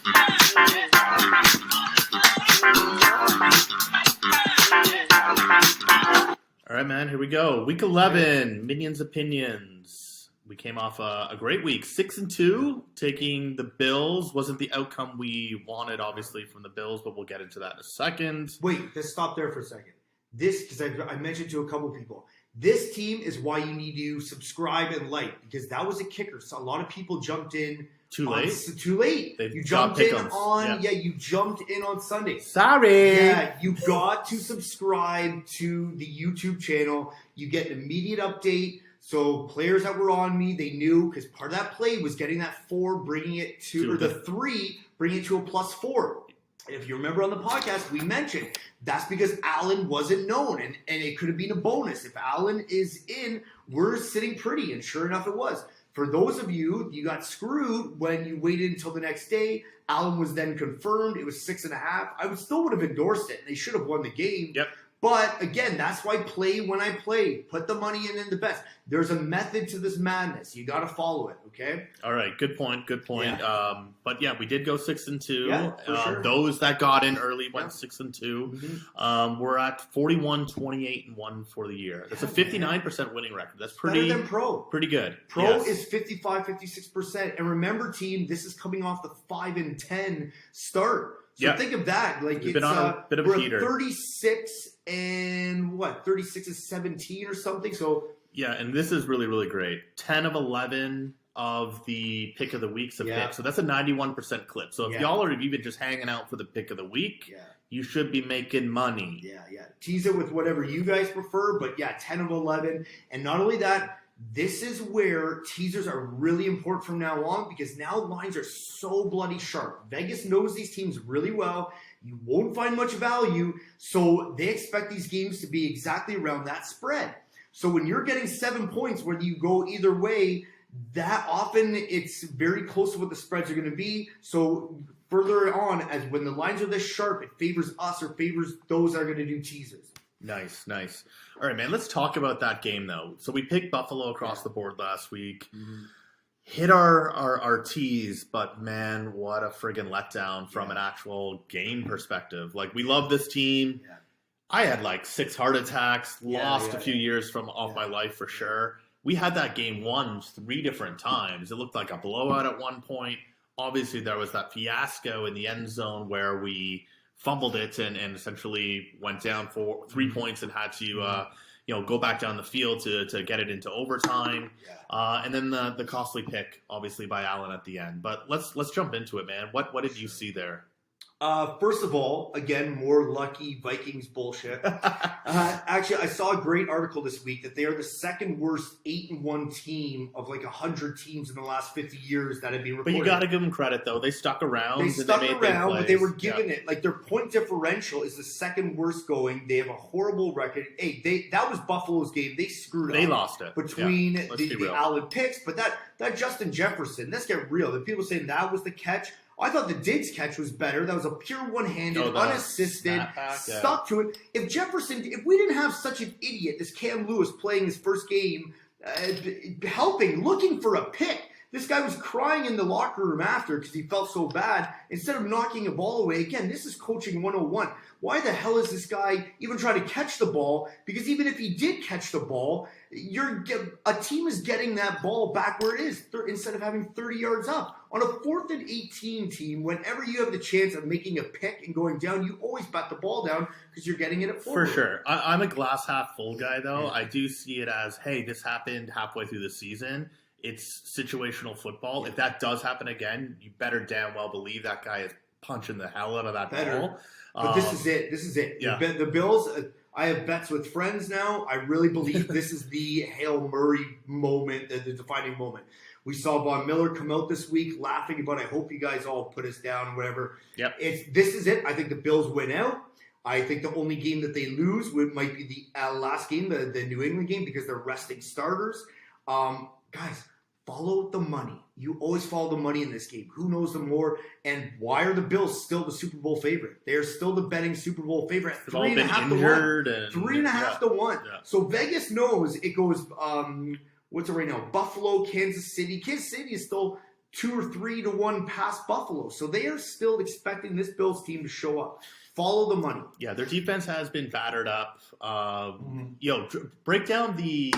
All right, man, here we go. Week 11, Minion's Opinions. We came off a great week, 6-2, taking the Bills. Wasn't the outcome we wanted, obviously, from the Bills, but we'll get into that in a second. Wait, let's stop there for a second. This, because I mentioned to a couple people, this team is why you need to subscribe and like, because that was a kicker. So a lot of people jumped in. Too late? Too late. You jumped in on, you jumped in on Sunday. Sorry. Yeah, you got to subscribe to the YouTube channel. You get an immediate update. So players that were on me, they knew, because part of that play was getting that 4, bringing it to, or the 3, bringing it to a +4. If you remember on the podcast, we mentioned that's because Allen wasn't known, and it could have been a bonus. If Allen is in, we're sitting pretty, and sure enough, it was. For those of you, you got screwed when you waited until the next day. Allen was then confirmed. It was 6.5. I still would have endorsed it. They should have won the game. Yep. But again, that's why play when I play. Put the money in the best. There's a method to this madness. You got to follow it, okay? All right, good point. Yeah. But yeah, we did go 6-2. Yeah, for sure. Those that got in early went 6-2. Mm-hmm. We're at 41, 28-1 for the year. That's a 59% winning record. That's pretty better than pro. Pretty good. Pro is 55, 56%. And remember, team, this is coming off the 5-10 start. So think of that. Like We've been on a bit of a heater. 36 and 17 or something. So yeah, and this is really, really great. 10 of 11 of the pick of the weeks have hit. So that's a 91% clip. So if y'all are even just hanging out for the pick of the week, you should be making money. Yeah. Tease it with whatever you guys prefer. But 10 of 11. And not only that, this is where teasers are really important from now on, because now lines are so bloody sharp. Vegas knows these teams really well. You won't find much value, so they expect these games to be exactly around that spread. So when you're getting 7 points, whether you go either way, that often it's very close to what the spreads are going to be. So further on, as when the lines are this sharp, it favors us or favors those that are going to do teasers. Nice. All right, man, let's talk about that game, though. So we picked Buffalo across the board last week. Mm-hmm. Hit our tease, but, man, what a friggin' letdown from an actual game perspective. Like, we love this team. Yeah. I had, 6 heart attacks, lost a few years off my life for sure. We had that game won 3 different times. It looked like a blowout at one point. Obviously, there was that fiasco in the end zone where we fumbled it and essentially went down for 3 points and had to go back down the field to get it into overtime. And then the costly pick, obviously, by Allen at the end. But let's jump into it, man. What did you see there? First of all, again, more lucky Vikings bullshit. Actually, I saw a great article this week that they are the second worst 8-1 team of 100 teams in the last 50 years that have been reported. But you got to give them credit, though. They stuck around. But they were given it. Their point differential is the second worst going. They have a horrible record. Hey, that was Buffalo's game. They screwed up. They lost it. Between the Allen picks. But that Justin Jefferson, let's get real. The people saying that was the catch. I thought the Diggs catch was better. That was a pure one-handed, unassisted, stuck to it. If we didn't have such an idiot, this Cam Lewis playing his first game, looking for a pick. This guy was crying in the locker room after because he felt so bad. Instead of knocking a ball away, again, this is coaching 101. Why the hell is this guy even trying to catch the ball? Because even if he did catch the ball, a team is getting that ball back where it is instead of having 30 yards up. On a 4th and 18 team, whenever you have the chance of making a pick and going down, you always bat the ball down because you're getting it at forward. For sure. I'm a glass half full guy, though. I do see it as, hey, this happened halfway through the season. It's situational football. If that does happen again, you better damn well believe that guy is punching the hell out of that ball. But this is it. Yeah. The Bills, I have bets with friends now. I really believe this is the Hail Murray moment, the defining moment. We saw Von Miller come out this week laughing about, I hope you guys all put us down or whatever. Yep. This is it. I think the Bills win out. I think the only game that they lose might be the last game, the New England game, because they're resting starters. Guys, follow the money. You always follow the money in this game. Who knows them more? And why are the Bills still the Super Bowl favorite? They are still the betting Super Bowl favorite at 3.5 to 1. 3.5 to 1. Yeah. So Vegas knows it goes. What's it right now? Buffalo, Kansas City. Kansas City is still 2 or 3 to 1 past Buffalo. So they are still expecting this Bills team to show up. Follow the money. Yeah, their defense has been battered up. Break down the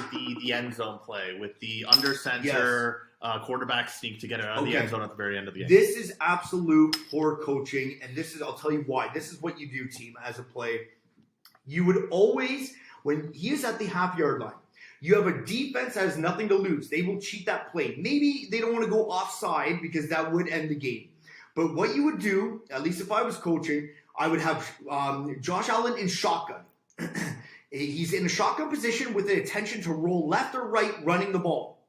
end zone play with the under center quarterback sneak to get it out of the end zone at the very end of the game. This is absolute poor coaching, and I'll tell you why. This is what you do, team, as a play. You would always, when he is at the half-yard line, you have a defense that has nothing to lose. They will cheat that play. Maybe they don't want to go offside because that would end the game. But what you would do, at least if I was coaching, I would have Josh Allen in shotgun. He's in a shotgun position with the intention to roll left or right running the ball.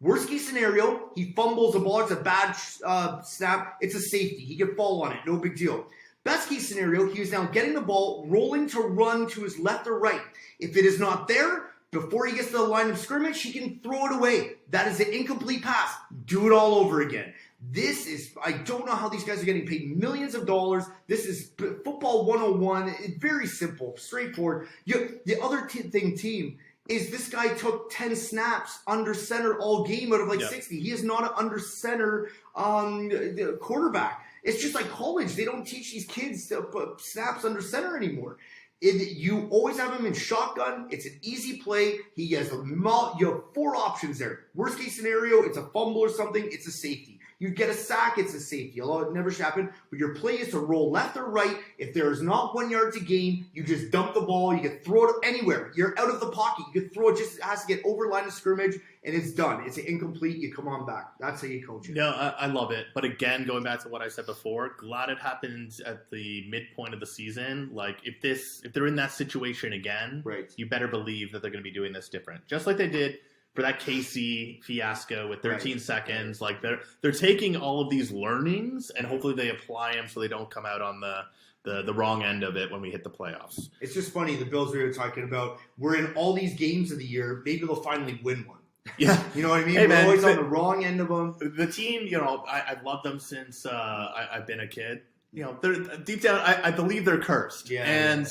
Worst case scenario, he fumbles the ball. It's a bad snap. It's a safety. He can fall on it. No big deal. Best case scenario, he is now getting the ball, rolling to run to his left or right. If it is not there, before he gets to the line of scrimmage, he can throw it away. That is an incomplete pass. Do it all over again. I don't know how these guys are getting paid millions of dollars. This is football 101. It's very simple, straightforward. The other team, is this guy took 10 snaps under center all game out of 60. He is not an under center quarterback. It's just like college. They don't teach these kids to put snaps under center anymore. You always have him in shotgun. It's an easy play. You have 4 options there. Worst case scenario, it's a fumble or something. It's a safety. You get a sack, it's a safety. Although it never should happen. But your play is to roll left or right. If there is not 1 yard to gain, you just dump the ball. You can throw it anywhere. You're out of the pocket. You can throw it. Just has to get over line of scrimmage, and it's done. It's incomplete. You come on back. That's how you coach it. No, I love it. But again, going back to what I said before, glad it happens at the midpoint of the season. Like if they're in that situation again, right, you better believe that they're going to be doing this different, just like they did for that KC fiasco with 13 seconds. Like they're taking all of these learnings and hopefully they apply them so they don't come out on the wrong end of it when we hit the playoffs. It's just funny, the Bills we were talking about, we're in all these games of the year. Maybe they'll finally win one. Yeah. You know what I mean? Hey, we're always on the wrong end of them. The team, I've loved them since I've been a kid. They're deep down, I believe they're cursed. Yeah, and,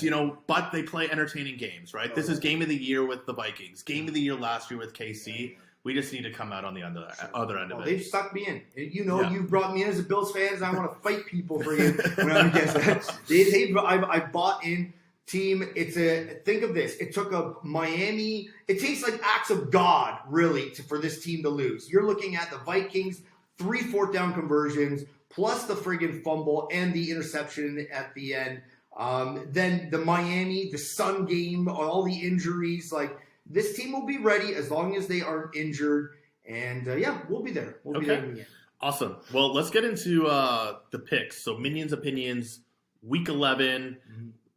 but they play entertaining games, right? This is game of the year with the Vikings. Game of the year last year with KC. We just need to come out on the other end of it. They've sucked me in. You brought me in as a Bills fan, and I want to fight people for you when I'm against that. I bought in. Team, think of this. It took a Miami. It takes like acts of God, really, for this team to lose. You're looking at the Vikings, 3 4th down conversions, plus the friggin' fumble and the interception at the end. Then the Miami, the Sun game, all the injuries. Like, this team will be ready as long as they aren't injured. And, we'll be there. We'll be there in the end. Awesome. Well, let's get into the picks. So, Minion's Opinions, Week 11,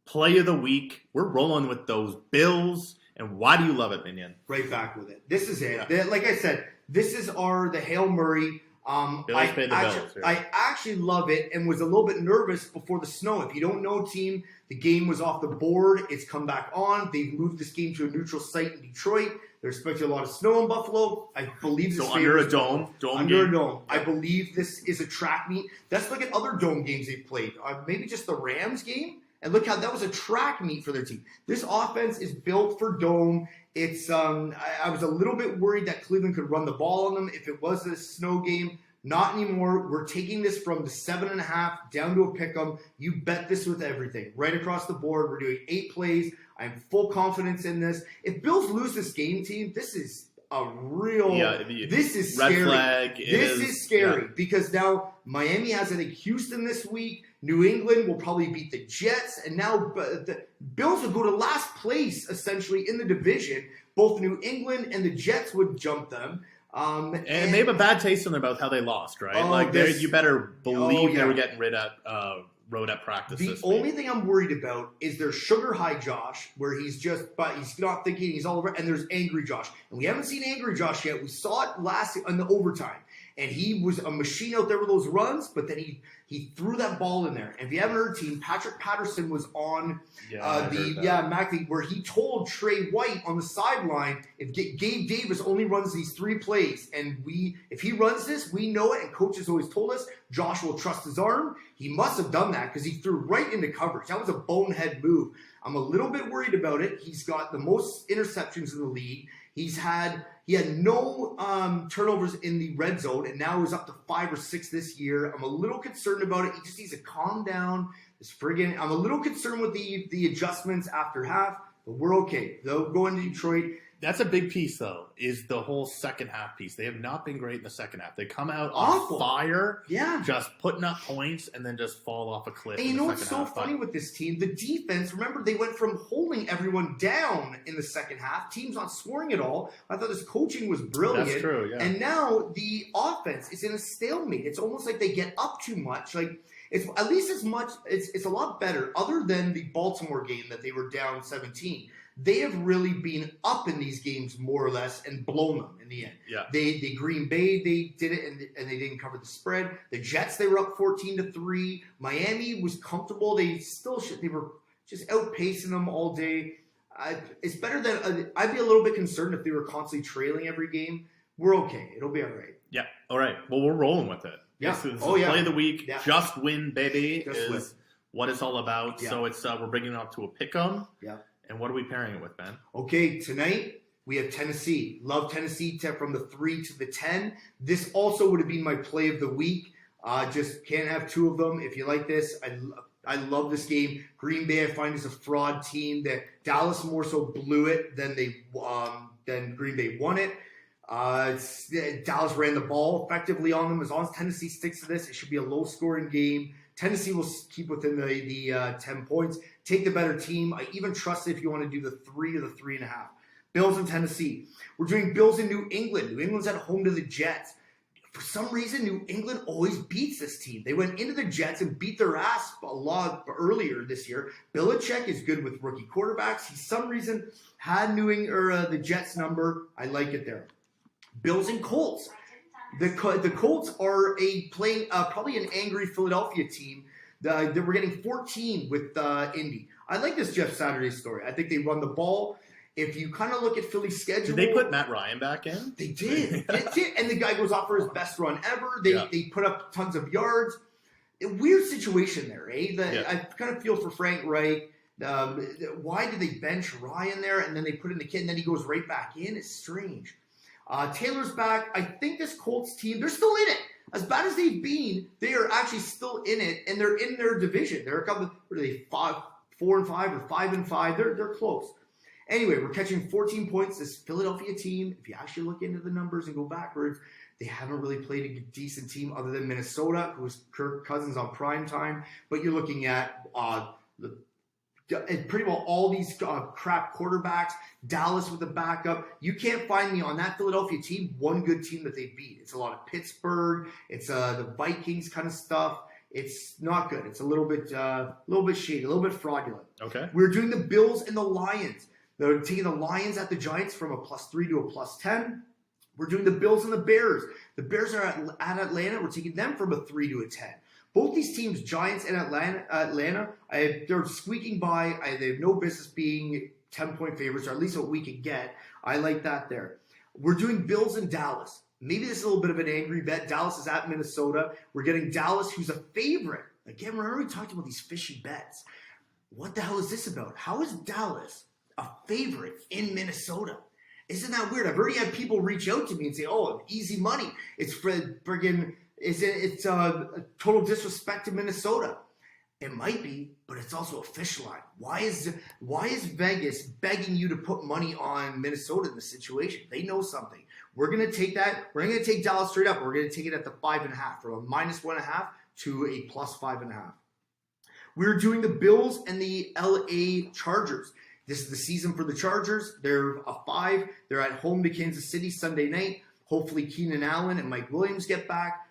Play of the Week. We're rolling with those Bills. And why do you love it, Minion? Right back with it. This is it. Yeah. Like I said, this is the Hail Murray. I actually love it and was a little bit nervous before the snow. If you don't know, team, the game was off the board. It's come back on. They moved this game to a neutral site in Detroit. They're expecting a lot of snow in Buffalo. I believe this under a dome. Under a dome. I believe this is a track meet. Let's look at other dome games they've played. Maybe just the Rams game. And look how that was a track meet for their team. This offense is built for dome. It's I was a little bit worried that Cleveland could run the ball on them if it was a snow game. Not anymore. We're taking this from the 7.5 down to a pick'em. You bet this with everything. Right across the board. We're doing 8 plays. I have full confidence in this. If Bills lose this game, team, this is a real. This is red scary. Flag. This is scary because now Miami has, I think, Houston this week. New England will probably beat the Jets, and now the Bills would go to last place essentially in the division. Both New England and the Jets would jump them. And they have a bad taste in their mouth how they lost, right? You better believe they were getting rode at practice. The only thing I'm worried about is there's sugar high Josh, where he's not thinking, he's all over, and there's angry Josh. And we haven't seen angry Josh yet. We saw it last in the overtime. And he was a machine out there with those runs, but then he threw that ball in there. And if you haven't heard, team, Patrick Patterson was on Mackley, where he told Trey White on the sideline, if Gabe Davis only runs these 3 plays, and if he runs this, we know it, and coaches always told us, Josh will trust his arm. He must have done that because he threw right into coverage. That was a bonehead move. I'm a little bit worried about it. He's got the most interceptions in the league. He had no turnovers in the red zone, and now he's up to 5 or 6 this year. I'm a little concerned about it. He just needs to calm down. I'm a little concerned with the adjustments after half, but we're okay. They'll go into Detroit. That's a big piece, though, is the whole second half piece. They have not been great in the second half. They come out Awful. on fire, yeah, just putting up points, and then just fall off a cliff. And you know what's so funny with this team? The defense, remember, they went from holding everyone down in the second half, teams not scoring at all. I thought this coaching was brilliant. That's true, yeah. And now the offense is in a stalemate. It's almost like they get up too much. Like, it's at least as much, it's a lot better, other than the Baltimore game that they were down 17. They have really been up in these games more or less and blown them in the end. Yeah. They Green Bay, they did it and they didn't cover the spread. The Jets, they were up 14-3. Miami was comfortable. They were just outpacing them all day. It's better than I'd be a little bit concerned if they were constantly trailing every game. We're okay. It'll be all right. Yeah. All right. Well, we're rolling with it. Yeah. This is play of the week. Yeah. Just win, baby, Just is win. what it's all about. Yeah. So it's we're bringing it up to a pick-em. Yeah. And what are we pairing it with, Ben? Okay, tonight we have Tennessee. Love Tennessee from the 3 to the 10. This also would have been my play of the week. Just can't have two of them. If you like this, I love this game. Green Bay, I find, is a fraud team. That Dallas more so blew it than Green Bay won it. Dallas ran the ball effectively on them. As long as Tennessee sticks to this, it should be a low-scoring game. Tennessee will keep within the 10 points. Take the better team. I even trust it if you want to do the 3 or the 3.5. Bills in Tennessee. We're doing Bills in New England. New England's at home to the Jets. For some reason, New England always beats this team. They went into the Jets and beat their ass a lot earlier this year. Belichick is good with rookie quarterbacks. He, some reason, had the Jets number. I like it there. Bills and Colts. The Colts are playing probably an angry Philadelphia team. They were getting 14 with Indy. I like this Jeff Saturday story. I think they run the ball. If you kind of look at Philly's schedule, did they put Matt Ryan back in? They did. They did, and the guy goes off for his best run ever. They put up tons of yards. A weird situation there, eh? I kind of feel for Frank Reich. Why did they bench Ryan there and then they put in the kid and then he goes right back in? It's strange. Taylor's back. I think this Colts team, they're still in it. As bad as they've been, they are actually still in it, and they're in their division. They're a couple. What are they? 4-5 or 5-5. They're close. Anyway, we're catching 14 points. This Philadelphia team, if you actually look into the numbers and go backwards, they haven't really played a decent team other than Minnesota, who was Kirk Cousins on prime time. But you're looking at pretty well all these crap quarterbacks. Dallas with a backup. You can't find me on that Philadelphia team one good team that they beat. It's a lot of Pittsburgh. It's the Vikings kind of stuff. It's not good. It's a little bit shady, a little bit fraudulent. Okay. We're doing the Bills and the Lions. They're taking the Lions at the Giants from a +3 to a +10. We're doing the Bills and the Bears. The Bears are at Atlanta. We're taking them from a 3 to a 10. Both these teams, Giants and Atlanta, they're squeaking by. They have no business being 10-point favorites, or at least what we can get. I like that there. We're doing Bills and Dallas. Maybe this is a little bit of an angry bet. Dallas is at Minnesota. We're getting Dallas, who's a favorite. Again, remember we talked about these fishy bets. What the hell is this about? How is Dallas a favorite in Minnesota? Isn't that weird? I've already had people reach out to me and say, "Oh, easy money. It's friggin'. It's a total disrespect to Minnesota." It might be, but it's also a fish line. Why is Vegas begging you to put money on Minnesota in this situation? They know something. We're going to take that. We're going to take Dallas straight up. We're going to take it at the 5.5, from a -1.5 to a +5.5. We're doing the Bills and the LA Chargers. This is the season for the Chargers. They're a 5. They're at home to Kansas City Sunday night. Hopefully Keenan Allen and Mike Williams get back.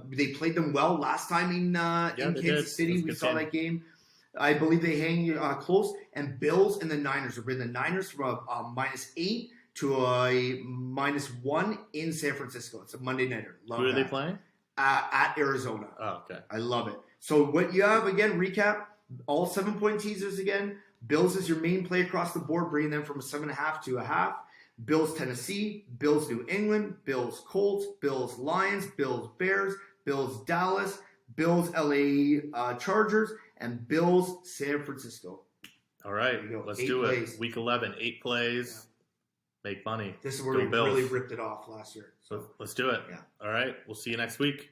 They played them well last time in Kansas City. We saw that game. I believe they hang close. And Bills and the Niners. We're bringing the Niners from a -8 to a -1 in San Francisco. It's a Monday nighter. Love Who are that. they playing? At Arizona. Oh, okay. I love it. So what you have, again, recap, all 7-point teasers again. Bills is your main play across the board, bringing them from a 7.5 to a half. Bills Tennessee, Bills New England, Bills Colts, Bills Lions, Bills Bears, Bills Dallas, Bills LA Chargers, and Bills San Francisco. All right, let's do it. Plays. Week 11, 8 plays. make money. This is where Go we Bills. really ripped it off last year. So let's do it. Yeah. All right. We'll see you next week.